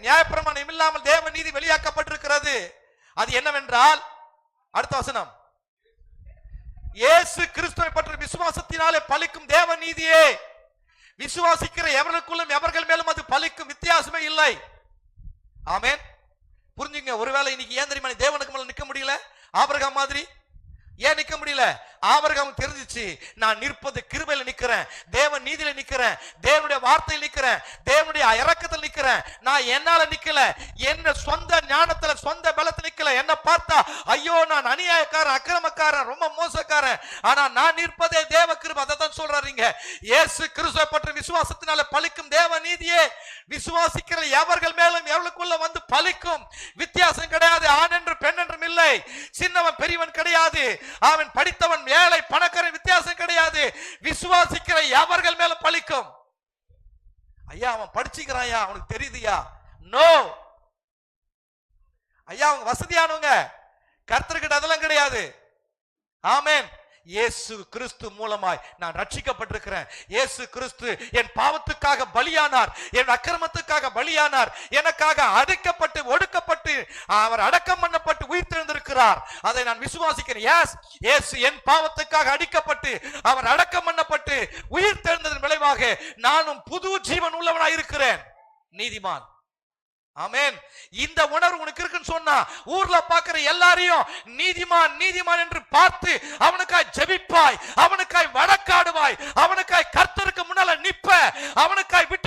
நியாயப்பிரமாணம் இல்லாமல் தேவ நீதி வெளியாக்கப்பட்டிருக்கிறது. அது என்னவென்றால், அடுத்த வசனம், இயேசு கிறிஸ்துவை பற்றிய விசுவாசத்தினாலே பலிக்கும் தேவ நீதியே விசுவாசிக்கிற எவர்களுக்குள்ளும் எவர்கள் மேலும் அது பலிக்கும், வித்தியாசமே இல்லை. ஆமென். புரிஞ்சுங்க. ஒருவேளை இன்னைக்கு ஏன் தெரியுமா தேவனுக்கு மேல நிக்க முடியல? ஆபிரகாம் மாதிரி ஏன் நிக்க முடியல? ஆபிரகாம் தெரிஞ்சிச்சு, நான் நிற்பது கிருபையில நிக்கிறேன், தேவ நீதியில நிக்கிறேன், தேவனுடைய வார்த்தையில் நிக்கிறேன், தேவனுடைய இரக்கத்தில் நிக்கிறேன். நான் என்னால நிக்கல, என்ன சொந்த ஞானத்துல சொந்த பலத்துல நிக்கல. என்ன பார்த்தா ஐயோ நான் அநியாயக்காரன், அக்கிரமக்காரன், ரொம்ப மோசக்காரன். ஆனா நான் நிற்பதே தேவ கிருபை. அதான் சொல்றாருங்க, இயேசு கிறிஸ்துவை பற்றி விசுவாசத்தினால பலிக்கும் தேவ நீதியே விசுவாசிக்கிற எவர்கள் மேலும் எவர்களுக்குள்ள வந்து பலிக்கும், வித்தியாசம் கிடையாது. ஆண் என்று பெண் என்றும் இல்லை, சின்னவன் பெரியவன் கிடையாது, அவன் படித்தவன் ஏழை பணக்காரன் வித்தியாசம் கிடையாது. விசுவாசிக்கிற எவர்கள் மேல பலிக்கும். ஐயா அவன் படிச்சுக்கிறாயா, அவனுக்கு தெரியுதுயா? நோ. ஐயா அவங்க வசதியானவங்க, கர்த்தர்கிட்ட அதெல்லாம் கிடையாது. ஆமென். இயேசு கிறிஸ்து மூலமாய் நான் ரட்சிக்கப்பட்டிருக்கிறேன். இயேசு கிறிஸ்து என் பாவத்துக்காக பலியானார், என் அக்கிரமத்துக்காக பலியானார், எனக்காக அடிக்கப்பட்டு ஒடுக்கப்பட்டு அவர் அடக்கம் பண்ணப்பட்டு உயிர்த்தெழுந்திருக்கிறார். அதை நான் விசுவாசிக்கிறேன். இயேசு என் பாவத்துக்காக அடிக்கப்பட்டு அவர் அடக்கம் பண்ணப்பட்டு உயிர்த்தெழுந்ததன் விளைவாக நானும் புது ஜீவன் உள்ளவனாய் இருக்கிறேன், நீதிமான். ஆமென். இந்த உணர்வு உனக்கு இருக்குன்னு சொன்னா ஊர்ல பாக்குற எல்லாரையும் நீதிமான் நீதிமான் என்று பார்த்து அவனுக்காய் ஜெபிப்பாய், அவனுக்காய் வழக்காடுவாய், அவனுக்காய் கர்த்தருக்கு முன்னால நிப்ப, அவனுக்காய் விட்டு